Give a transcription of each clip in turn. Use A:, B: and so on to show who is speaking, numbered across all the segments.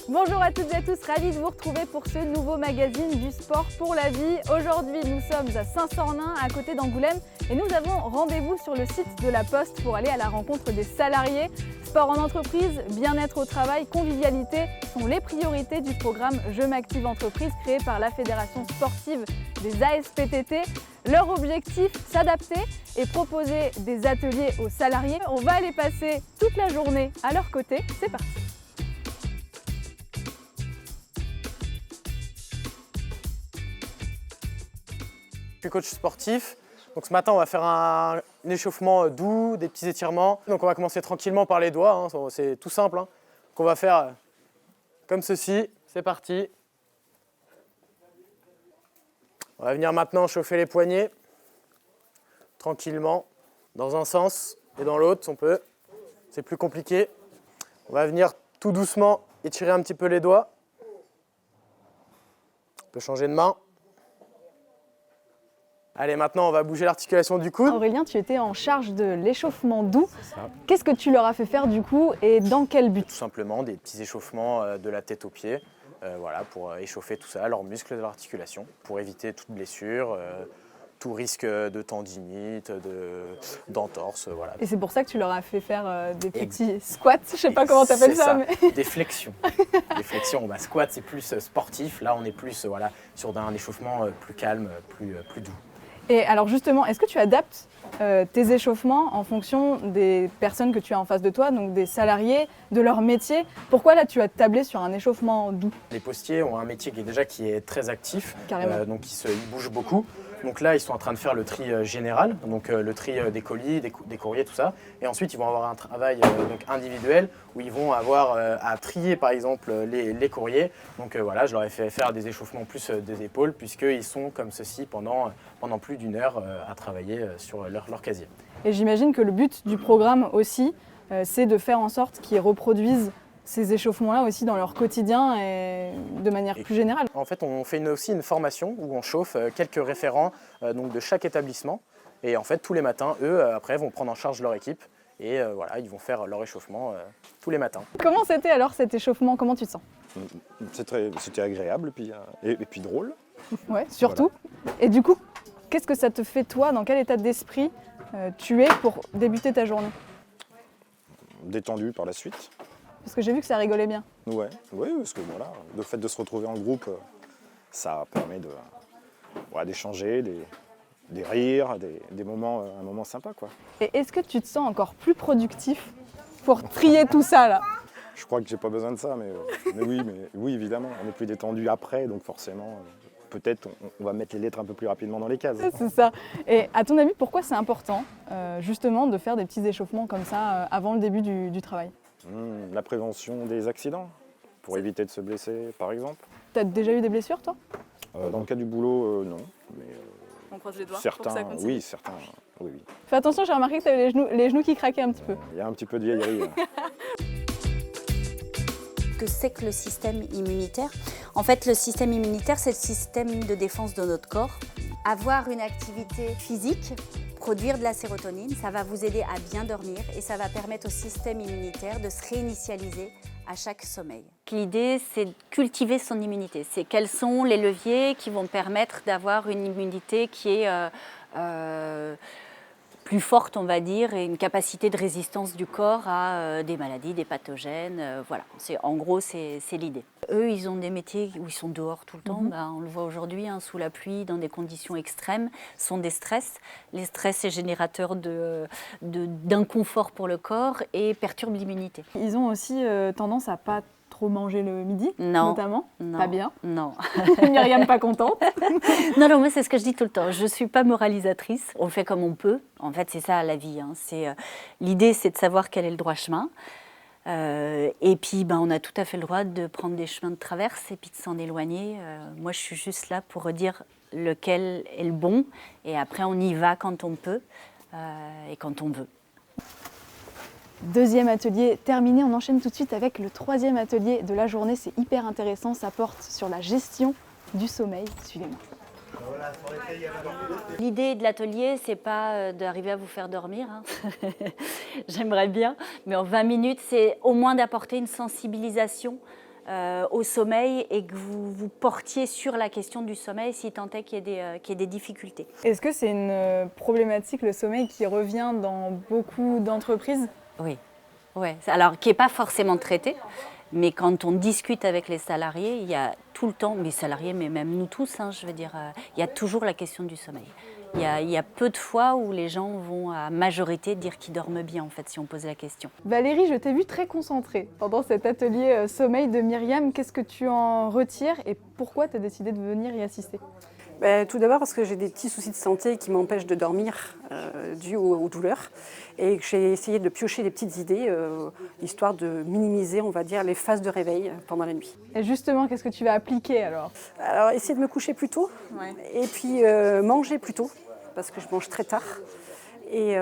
A: Bonjour à toutes et à tous, ravi de vous retrouver pour ce nouveau magazine du sport pour la vie. Aujourd'hui, nous sommes à Saint-Sornin, à côté d'Angoulême, et nous avons rendez-vous sur le site de la Poste pour aller à la rencontre des salariés. Sport en entreprise, bien-être au travail, convivialité sont les priorités du programme Je m'active entreprise créé par la Fédération sportive des ASPTT. Leur objectif, s'adapter et proposer des ateliers aux salariés. On va aller passer toute la journée à leur côté. C'est parti.
B: Je suis coach sportif, donc ce matin on va faire un échauffement doux, des petits étirements. Donc on va commencer tranquillement par les doigts, hein, c'est tout simple. Hein. Donc on va faire comme ceci, c'est parti. On va venir maintenant chauffer les poignets, tranquillement, dans un sens et dans l'autre, on peut. C'est plus compliqué. On va venir tout doucement étirer un petit peu les doigts. On peut changer de main. Allez, maintenant, on va bouger l'articulation du coude.
A: Aurélien, tu étais en charge de l'échauffement doux. Qu'est-ce que tu leur as fait faire du coup et dans quel but?
B: Tout simplement des petits échauffements de la tête aux pieds, voilà, pour échauffer tout ça, leurs muscles de l'articulation, pour éviter toute blessure, tout risque de tendinite, d'entorse. Voilà.
A: Et c'est pour ça que tu leur as fait faire des petits squats, je sais pas comment tu appelles ça. Mais...
B: Des flexions. Des flexions, squat c'est plus sportif, là on est plus voilà, sur un échauffement plus calme, plus doux.
A: Et alors justement, est-ce que tu adaptes tes échauffements en fonction des personnes que tu as en face de toi, donc des salariés, de leur métier? Pourquoi là tu as tablé sur un échauffement doux?
B: Les postiers ont un métier qui est très actif, donc ils bougent beaucoup. Donc là, ils sont en train de faire le tri général, donc le tri des colis, des courriers, tout ça. Et ensuite, ils vont avoir un travail donc individuel où ils vont avoir à trier, par exemple, les courriers. Donc voilà, je leur ai fait faire des échauffements plus des épaules, puisqu'ils sont comme ceci pendant plus d'une heure à travailler sur leur casier.
A: Et j'imagine que le but du programme aussi, c'est de faire en sorte qu'ils reproduisent ces échauffements-là aussi dans leur quotidien et de manière plus générale.
B: En fait, on fait aussi une formation où on chauffe quelques référents donc de chaque établissement. Et en fait, tous les matins, eux, après, vont prendre en charge leur équipe. Et voilà, ils vont faire leur échauffement tous les matins.
A: Comment c'était alors cet échauffement? Comment tu te sens?
C: C'était agréable et puis drôle.
A: Ouais, surtout. Voilà. Et du coup, qu'est-ce que ça te fait toi? Dans quel état d'esprit tu es pour débuter ta journée?
C: Détendu par la suite.
A: Parce que j'ai vu que ça rigolait bien.
C: Ouais, parce que voilà, le fait de se retrouver en groupe, ça permet d'échanger, des rires, des moments, un moment sympa, quoi.
A: Et est-ce que tu te sens encore plus productif pour trier tout ça là?
C: Je crois que j'ai pas besoin de ça, mais oui, évidemment, on est plus détendu après, donc forcément, peut-être on va mettre les lettres un peu plus rapidement dans les cases.
A: C'est ça. Et à ton avis, pourquoi c'est important justement de faire des petits échauffements comme ça avant le début du travail?
C: La prévention des accidents, pour éviter de se blesser, par exemple.
A: Tu as déjà eu des blessures, toi?
C: Dans le cas du boulot, non. Mais,
A: on croise les doigts
C: certains,
A: pour que ça continue.
C: Certains, oui.
A: Fais attention, j'ai remarqué que tu avais les genoux qui craquaient un petit peu.
C: Il y a un petit peu de vieillerie.
D: Que c'est que le système immunitaire? En fait, le système immunitaire, c'est le système de défense de notre corps. Avoir une activité physique, produire de la sérotonine, ça va vous aider à bien dormir et ça va permettre au système immunitaire de se réinitialiser à chaque sommeil. L'idée, c'est de cultiver son immunité. C'est quels sont les leviers qui vont permettre d'avoir une immunité qui est plus forte, on va dire, et une capacité de résistance du corps à des maladies, des pathogènes. Voilà, en gros, c'est l'idée. Eux, ils ont des métiers où ils sont dehors tout le temps. On le voit aujourd'hui, sous la pluie, dans des conditions extrêmes, sont des stress. Les stress, c'est générateur d'inconfort pour le corps et perturbe l'immunité.
A: Ils ont aussi tendance à pas trop manger le midi,
D: non,
A: notamment.
D: Non,
A: pas bien.
D: Non.
A: Myriam pas contente.
D: Non, moi c'est ce que je dis tout le temps. Je ne suis pas moralisatrice. On fait comme on peut. En fait, c'est ça la vie. L'idée, c'est de savoir quel est le droit chemin. Et puis, on a tout à fait le droit de prendre des chemins de traverse et puis de s'en éloigner. Moi, je suis juste là pour dire lequel est le bon. Et après, on y va quand on peut et quand on veut.
A: Deuxième atelier terminé, on enchaîne tout de suite avec le troisième atelier de la journée. C'est hyper intéressant, ça porte sur la gestion du sommeil. Suivez-moi.
D: L'idée de l'atelier, c'est pas d'arriver à vous faire dormir. J'aimerais bien, mais en 20 minutes, c'est au moins d'apporter une sensibilisation au sommeil et que vous vous portiez sur la question du sommeil si tant est qu'il y ait des difficultés.
A: Est-ce que c'est une problématique, le sommeil, qui revient dans beaucoup d'entreprises?
D: Oui, ouais. Alors qui n'est pas forcément traité, mais quand on discute avec les salariés, il y a tout le temps, mes salariés, mais même nous tous, je veux dire, il y a toujours la question du sommeil. Il y a peu de fois où les gens vont à majorité dire qu'ils dorment bien, en fait, si on posait la question.
A: Valérie, je t'ai vue très concentrée pendant cet atelier sommeil de Myriam. Qu'est-ce que tu en retires et pourquoi tu as décidé de venir y assister?
E: Tout d'abord parce que j'ai des petits soucis de santé qui m'empêchent de dormir dû aux douleurs et que j'ai essayé de piocher des petites idées histoire de minimiser, on va dire, les phases de réveil pendant la nuit.
A: Et justement, qu'est-ce que tu vas appliquer alors?
E: Alors essayer de me coucher plus tôt et puis manger plus tôt parce que je mange très tard et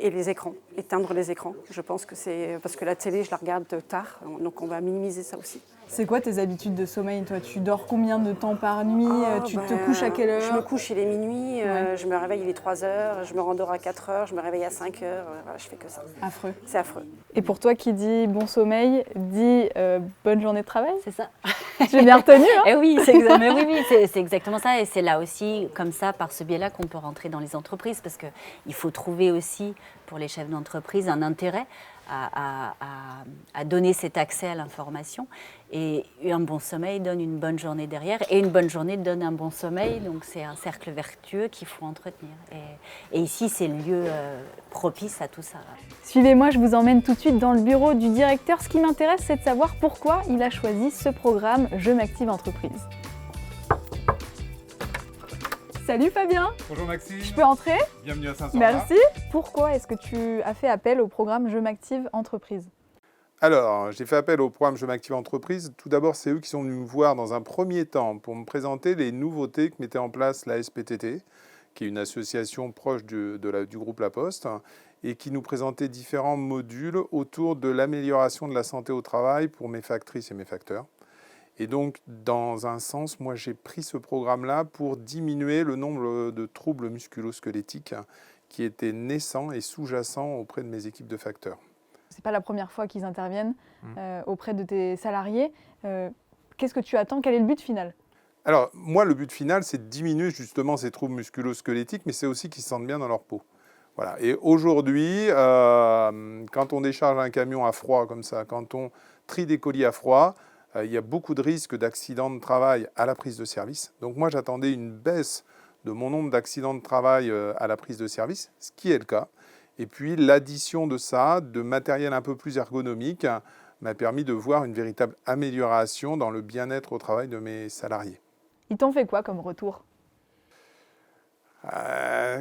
E: les écrans, éteindre les écrans. Je pense que c'est parce que la télé, je la regarde tard, donc on va minimiser ça aussi.
A: C'est quoi tes habitudes de sommeil? Toi, tu dors combien de temps par nuit? Tu te couches à quelle heure?
E: Je me couche, il est minuit, je me réveille, il est 3 heures, je me rendors à 4 heures, je me réveille à 5 heures, voilà, je fais que ça.
A: Affreux.
E: C'est affreux.
A: Et pour toi qui dit bon sommeil, dit bonne journée de travail?
D: C'est ça.
A: J'ai bien retenu, hein?
D: Et oui, c'est exactement ça. Et c'est là aussi, comme ça, par ce biais-là, qu'on peut rentrer dans les entreprises, parce qu'il faut trouver aussi, pour les chefs d'entreprise, un intérêt à donner cet accès à l'information. Et un bon sommeil donne une bonne journée derrière, et une bonne journée donne un bon sommeil, donc c'est un cercle vertueux qu'il faut entretenir. Et ici, c'est le lieu propice à tout ça.
A: Suivez-moi, je vous emmène tout de suite dans le bureau du directeur. Ce qui m'intéresse, c'est de savoir pourquoi il a choisi ce programme Je m'active entreprise. Salut Fabien.
F: Bonjour Maxime.
A: Je peux entrer?
F: Bienvenue à Saint-Sornin.
A: Merci. Pourquoi est-ce que tu as fait appel au programme Je m'active entreprise?
F: Alors, j'ai fait appel au programme Je m'active entreprise. Tout d'abord, c'est eux qui sont venus me voir dans un premier temps pour me présenter les nouveautés que mettait en place la SPTT, qui est une association proche du groupe La Poste, et qui nous présentait différents modules autour de l'amélioration de la santé au travail pour mes factrices et mes facteurs. Et donc, dans un sens, moi, j'ai pris ce programme-là pour diminuer le nombre de troubles musculo-squelettiques qui étaient naissants et sous-jacents auprès de mes équipes de facteurs.
A: C'est pas la première fois qu'ils interviennent auprès de tes salariés. Qu'est-ce que tu attends? Quel est le but final?
F: Alors, moi, le but final, c'est de diminuer justement ces troubles musculo-squelettiques, mais c'est aussi qu'ils se sentent bien dans leur peau. Voilà. Et aujourd'hui, quand on décharge un camion à froid comme ça, quand on trie des colis à froid, il y a beaucoup de risques d'accidents de travail à la prise de service. Donc moi, j'attendais une baisse de mon nombre d'accidents de travail à la prise de service, ce qui est le cas. Et puis l'addition de ça, de matériel un peu plus ergonomique, m'a permis de voir une véritable amélioration dans le bien-être au travail de mes salariés.
A: Ils t'ont fait quoi comme retour?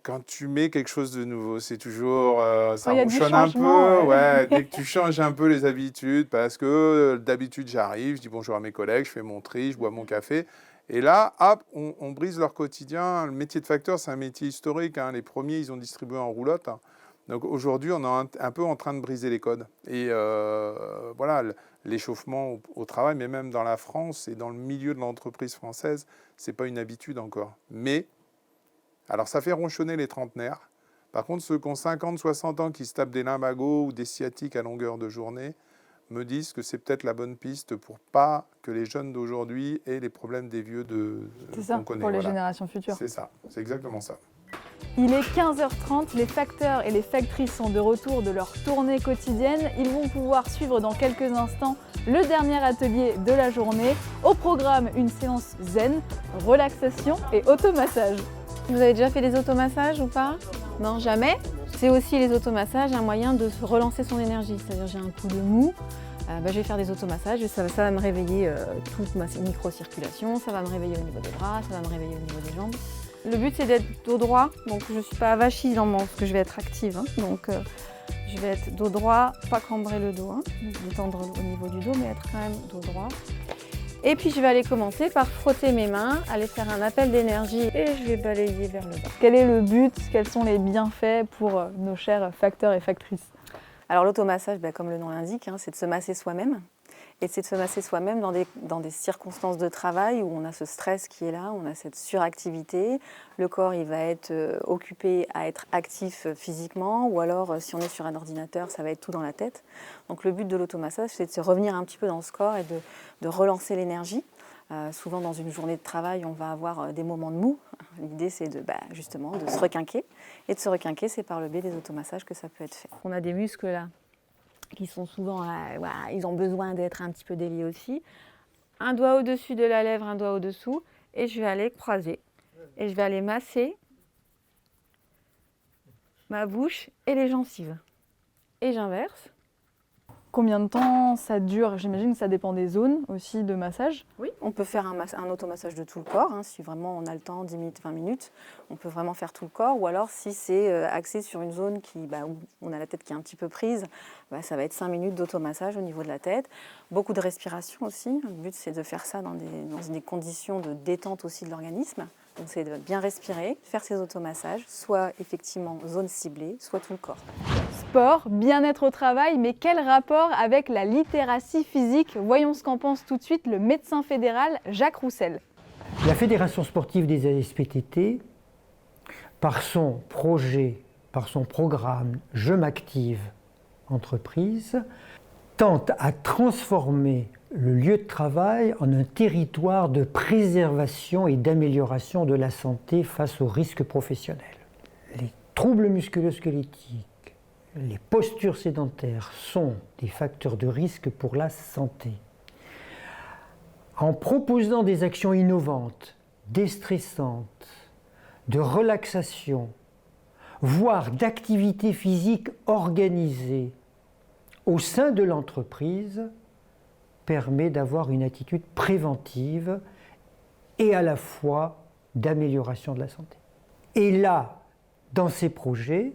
F: Quand tu mets quelque chose de nouveau, c'est toujours ça ronchonne un peu.
A: Ouais.
F: Dès que tu changes un peu les habitudes, parce que d'habitude j'arrive, je dis bonjour à mes collègues, je fais mon tri, je bois mon café. Et là, hop, on brise leur quotidien. Le métier de facteur, c'est un métier historique. Les premiers, ils ont distribué en roulotte. Donc aujourd'hui, on est un peu en train de briser les codes. Et voilà, l'échauffement au travail, mais même dans la France et dans le milieu de l'entreprise française, c'est pas une habitude encore. Mais alors, ça fait ronchonner les trentenaires. Par contre, ceux qui ont 50, 60 ans, qui se tapent des lumbagos ou des sciatiques à longueur de journée, me disent que c'est peut-être la bonne piste pour pas que les jeunes d'aujourd'hui aient les problèmes des vieux
A: c'est ça,
F: qu'on connaît.
A: pour les générations futures.
F: C'est ça, c'est exactement ça.
A: Il est 15h30, les facteurs et les factrices sont de retour de leur tournée quotidienne. Ils vont pouvoir suivre dans quelques instants le dernier atelier de la journée. Au programme, une séance zen, relaxation et automassage.
G: Vous avez déjà fait des automassages ou pas? Non, jamais. C'est aussi les automassages un moyen de relancer son énergie. C'est-à-dire j'ai un coup de mou, je vais faire des automassages et ça va me réveiller toute ma micro-circulation, ça va me réveiller au niveau des bras, ça va me réveiller au niveau des jambes. Le but c'est d'être dos droit, donc je ne suis pas avachie parce que je vais être active. Donc je vais être dos droit, pas cambrer le dos, détendre au niveau du dos, mais être quand même dos droit. Et puis je vais aller commencer par frotter mes mains, aller faire un appel d'énergie et je vais balayer vers le bas.
A: Quel est le but? Quels sont les bienfaits pour nos chers facteurs et factrices?
G: Alors l'automassage, comme le nom l'indique, c'est de se masser soi-même. Et c'est de se masser soi-même dans des circonstances de travail où on a ce stress qui est là, on a cette suractivité. Le corps, il va être occupé à être actif physiquement, ou alors si on est sur un ordinateur, ça va être tout dans la tête. Donc le but de l'automassage, c'est de se revenir un petit peu dans ce corps et de relancer l'énergie. Souvent dans une journée de travail, on va avoir des moments de mou. L'idée, c'est justement de se requinquer. Et de se requinquer, c'est par le biais des automassages que ça peut être fait. On a des muscles là qui sont souvent, ils ont besoin d'être un petit peu déliés aussi. Un doigt au-dessus de la lèvre, un doigt au-dessous, et je vais aller croiser. Et je vais aller masser ma bouche et les gencives. Et j'inverse.
A: Combien de temps ça dure? J'imagine que ça dépend des zones aussi de massage.
G: Oui, on peut faire un automassage de tout le corps, si vraiment on a le temps, 10 minutes, 20 minutes. On peut vraiment faire tout le corps, ou alors si c'est axé sur une zone où on a la tête qui est un petit peu prise, ça va être 5 minutes d'automassage au niveau de la tête. Beaucoup de respiration aussi. Le but, c'est de faire ça dans des conditions de détente aussi de l'organisme. Donc c'est de bien respirer, faire ces automassages, soit effectivement zone ciblée, soit tout le corps.
A: Sport, bien-être au travail, mais quel rapport avec la littératie physique? Voyons ce qu'en pense tout de suite le médecin fédéral Jacques Roussel.
H: La Fédération sportive des ASPTT, par son projet, par son programme Je m'active entreprise, tente à transformer le lieu de travail en un territoire de préservation et d'amélioration de la santé face aux risques professionnels. Les troubles musculo-squelettiques, les postures sédentaires sont des facteurs de risque pour la santé. En proposant des actions innovantes, déstressantes, de relaxation, voire d'activités physiques organisées au sein de l'entreprise, permet d'avoir une attitude préventive et à la fois d'amélioration de la santé. Et là, dans ces projets,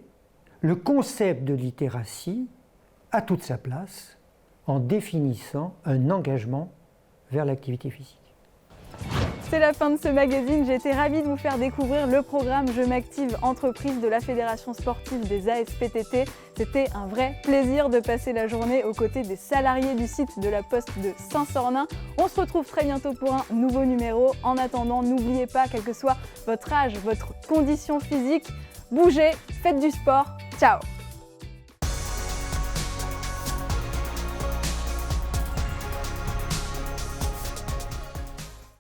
H: le concept de littératie a toute sa place en définissant un engagement vers l'activité physique.
A: C'est la fin de ce magazine. J'ai été ravie de vous faire découvrir le programme Je m'active entreprise de la Fédération sportive des ASPTT. C'était un vrai plaisir de passer la journée aux côtés des salariés du site de la Poste de Saint-Sornin. On se retrouve très bientôt pour un nouveau numéro. En attendant, n'oubliez pas, quel que soit votre âge, votre condition physique, bougez, faites du sport. Ciao!